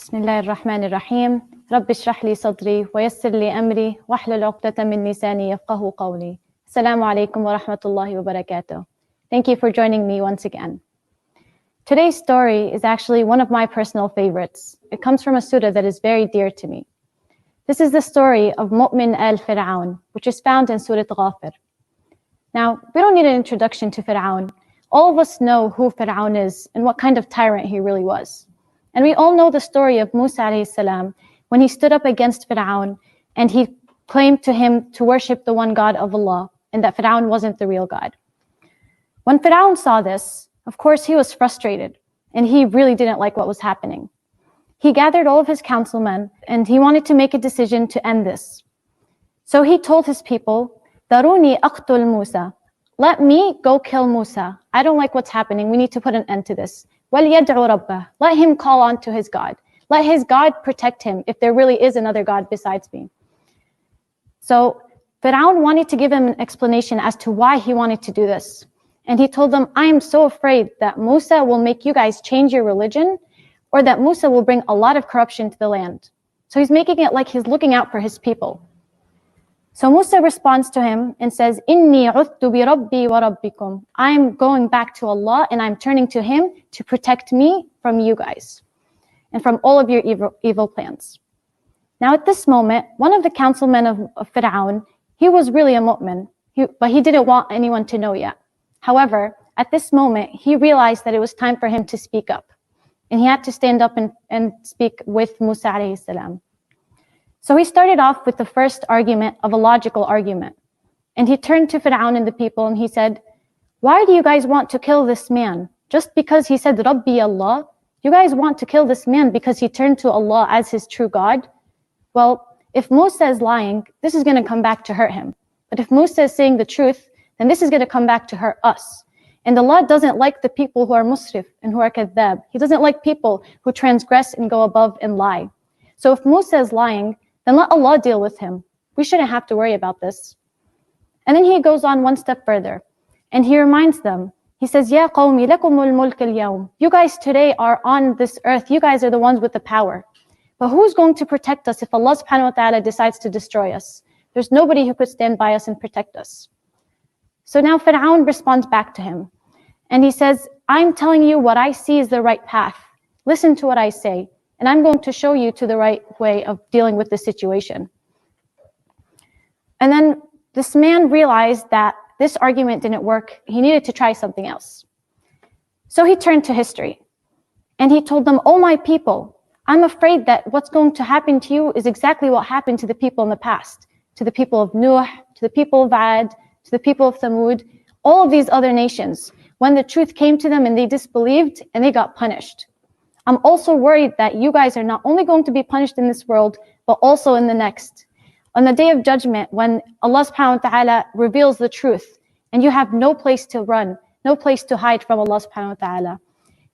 بسم الله الرحمن الرحيم رب اشرح لي صدري ويسر لي أمري واحلل عقدة من لساني يفقه قولي. Assalamu alaikum wa rahmatullahi wa barakatuh. Thank you for joining me once again. Today's story is actually one of my personal favorites. It comes from a surah that is very dear to me. This is the story of Mu'min al-Fir'aun, which is found in Surah Ghafir. Now, we don't need an introduction to Fir'aun. All of us know who Fir'aun is and what kind of tyrant he really was. And we all know the story of Musa alayhi salam when he stood up against Fir'aun and he claimed to him to worship the one God of Allah and that Fir'aun wasn't the real God. When Fir'aun saw this, of course he was frustrated and he really didn't like what was happening. He gathered all of his councilmen and he wanted to make a decision to end this. So he told his people, Daruni aqtul Musa. Let me go kill Musa. I don't like what's happening. We need to put an end to this. وَلْيَدْعُ رَبَّهُ. Let him call on to his God. Let his God protect him if there really is another God besides me. So Fir'aun wanted to give him an explanation as to why he wanted to do this. And he told them, I am so afraid that Musa will make you guys change your religion or that Musa will bring a lot of corruption to the land. So he's making it like he's looking out for his people. So Musa responds to him and says, Inni udtu bi rabbi wa rabbikum. I'm going back to Allah and I'm turning to Him to protect me from you guys and from all of your evil plans. Now at this moment, one of the councilmen of Fir'aun, he was really a mu'min, but he didn't want anyone to know yet. However, at this moment, he realized that it was time for him to speak up. And he had to stand up and speak with Musa alayhi salam. So he started off with the first argument of a logical argument. And he turned to Fir'aun and the people and he said, why do you guys want to kill this man? Just because he said, Rabbi Allah, you guys want to kill this man because he turned to Allah as his true God? Well, if Musa is lying, this is going to come back to hurt him. But if Musa is saying the truth, then this is going to come back to hurt us. And Allah doesn't like the people who are musrif and who are kadhab. He doesn't like people who transgress and go above and lie. So if Musa is lying, then let Allah deal with him. We shouldn't have to worry about this. And then he goes on one step further. And he reminds them, he says, Ya qawmi lakumul mulk al-yawm. You guys today are on this earth. You guys are the ones with the power. But who's going to protect us if Allah subhanahu wa ta'ala decides to destroy us? There's nobody who could stand by us and protect us. So now Fir'aun responds back to him. And he says, I'm telling you what I see is the right path. Listen to what I say. And I'm going to show you to the right way of dealing with the situation. And then this man realized that this argument didn't work. He needed to try something else. So he turned to history. And he told them, oh my people, I'm afraid that what's going to happen to you is exactly what happened to the people in the past. To the people of Nuh, to the people of Ad, to the people of Thamud, all of these other nations. When the truth came to them and they disbelieved and they got punished. I'm also worried that you guys are not only going to be punished in this world, but also in the next. On the day of judgment, when Allah subhanahu wa ta'ala reveals the truth, and you have no place to run, no place to hide from Allah subhanahu wa ta'ala.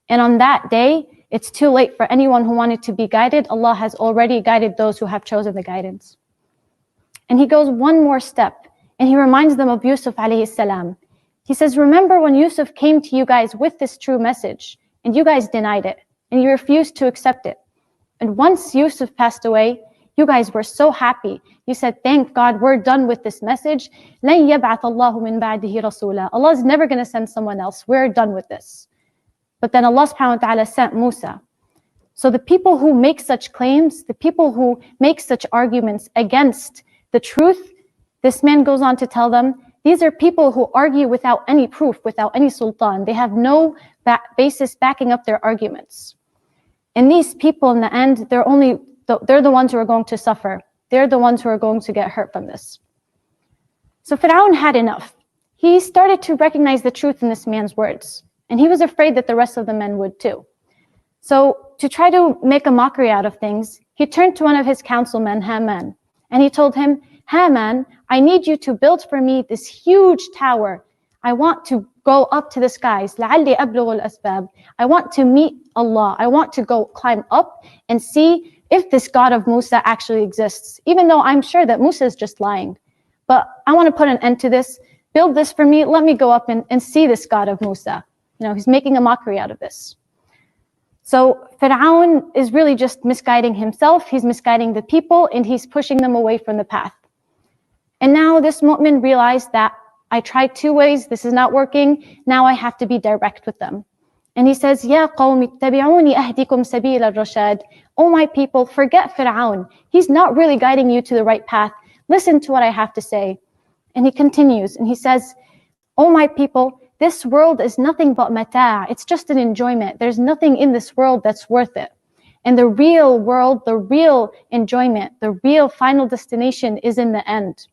And on that day, it's too late for anyone who wanted to be guided. Allah has already guided those who have chosen the guidance. And he goes one more step, and he reminds them of Yusuf alayhi salam. He says, remember when Yusuf came to you guys with this true message, and you guys denied it. And you refused to accept it. And once Yusuf passed away, you guys were so happy. You said, thank God, we're done with this message. لَن يَبْعَثَ اللَّهُ مِن بَعْدِهِ رَسُولًا. Allah is never going to send someone else. We're done with this. But then Allah subhanahu wa ta'ala sent Musa. So the people who make such claims, the people who make such arguments against the truth, this man goes on to tell them, these are people who argue without any proof, without any sultan. They have no basis backing up their arguments. And these people in the end, they're the ones who are going to suffer. They're the ones who are going to get hurt from this. So Fir'aun had enough. He started to recognize the truth in this man's words. And he was afraid that the rest of the men would too. So to try to make a mockery out of things, he turned to one of his councilmen, Haman. And he told him, Haman, I need you to build for me this huge tower. I want to go up to the skies. لَعَلِّي أَبْلُغُ الْأَسْبَابِ. I want to meet Allah. I want to go climb up and see if this God of Musa actually exists. Even though I'm sure that Musa is just lying. But I want to put an end to this. Build this for me. Let me go up and see this God of Musa. You know, he's making a mockery out of this. So Fir'aun is really just misguiding himself, he's misguiding the people, and he's pushing them away from the path. And now this mu'min realized that I tried 2 ways, this is not working, now I have to be direct with them. And he says, Ya qawmi ittabi'uni ahdikum sabil al-rashad. Oh my people, forget Fir'aun. He's not really guiding you to the right path. Listen to what I have to say. And he continues, and he says, oh my people, this world is nothing but mata'. It's just an enjoyment. There's nothing in this world that's worth it. And the real world, the real enjoyment, the real final destination is in the end.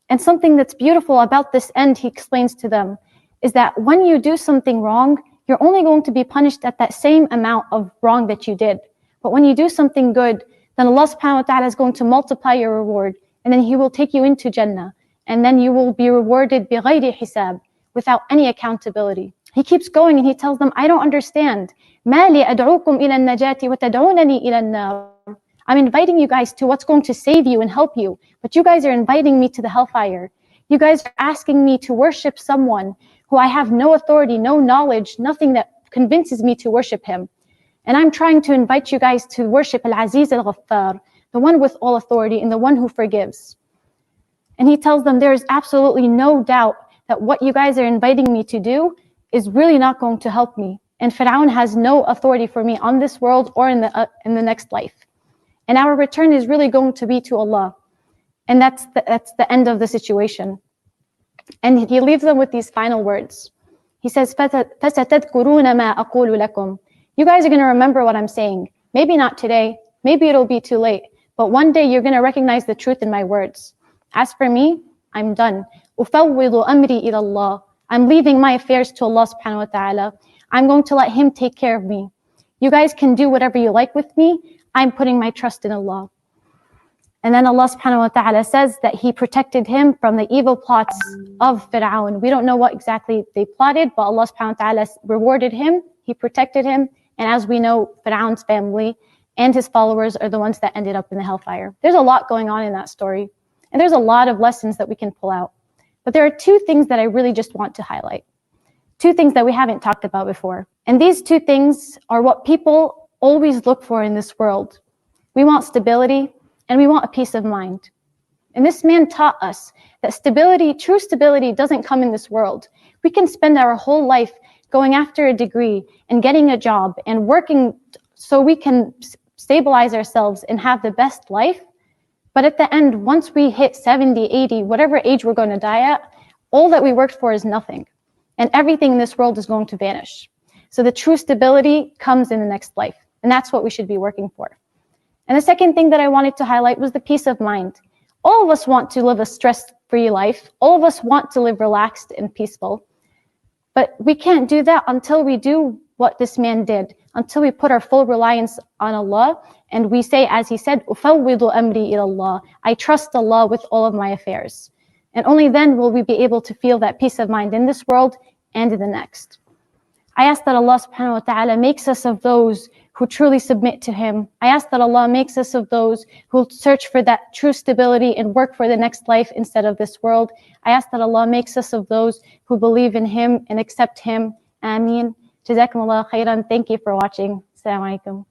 And something that's beautiful about this end, he explains to them, is that when you do something wrong, you're only going to be punished at that same amount of wrong that you did. But when you do something good, then Allah subhanahu wa ta'ala is going to multiply your reward, and then He will take you into Jannah, and then you will be rewarded بِغَيْرِ حِسَاب, without any accountability. He keeps going and he tells them, I don't understand. مَا لِي أَدْعُوكُمْ إِلَى النَّجَاةِ وَتَدْعُونَنِي إِلَى النَّارِ. I'm inviting you guys to what's going to save you and help you, but you guys are inviting me to the hellfire. You guys are asking me to worship someone who I have no authority, no knowledge, nothing that convinces me to worship him. And I'm trying to invite you guys to worship Al-Aziz Al-Ghaffar, the one with all authority and the one who forgives. And he tells them there is absolutely no doubt that what you guys are inviting me to do is really not going to help me. And Fir'aun has no authority for me on this world or in the next life. And our return is really going to be to Allah. And that's the end of the situation. And he leaves them with these final words. He says, فَسَتَذْكُرُونَ مَا أَقُولُ لَكُمْ. You guys are going to remember what I'm saying. Maybe not today. Maybe it'll be too late. But one day you're going to recognize the truth in my words. As for me, I'm done. أُفَوِّضُ أَمْرِي إِلَى اللَّهِ. I'm leaving my affairs to Allah subhanahu wa ta'ala. I'm going to let Him take care of me. You guys can do whatever you like with me. I'm putting my trust in Allah. And then Allah subhanahu wa ta'ala says that He protected him from the evil plots of Fir'aun. We don't know what exactly they plotted, but Allah subhanahu wa ta'ala rewarded him, He protected him, and as we know, Fir'aun's family and his followers are the ones that ended up in the hellfire. There's a lot going on in that story, and there's a lot of lessons that we can pull out. But there are 2 things that I really just want to highlight. 2 things that we haven't talked about before. And these 2 things are what people always look for in this world. We want stability, and we want a peace of mind. And this man taught us that stability, true stability, doesn't come in this world. We can spend our whole life going after a degree and getting a job and working so we can stabilize ourselves and have the best life. But at the end, once we hit 70, 80, whatever age we're going to die at, all that we worked for is nothing. And everything in this world is going to vanish. So the true stability comes in the next life. And that's what we should be working for. And the second thing that I wanted to highlight was the peace of mind. All of us want to live a stress-free life. All of us want to live relaxed and peaceful. But we can't do that until we do what this man did, until we put our full reliance on Allah, and we say, as he said, أُفَوِّضُ أَمْرِي إِلَى اللَّهِ. I trust Allah with all of my affairs. And only then will we be able to feel that peace of mind in this world and in the next. I ask that Allah subhanahu wa ta'ala makes us of those who truly submit to Him. I ask that Allah makes us of those who search for that true stability and work for the next life instead of this world. I ask that Allah makes us of those who believe in Him and accept Him. Ameen. Jazakumullah khairan. Thank you for watching. Assalamu alaikum.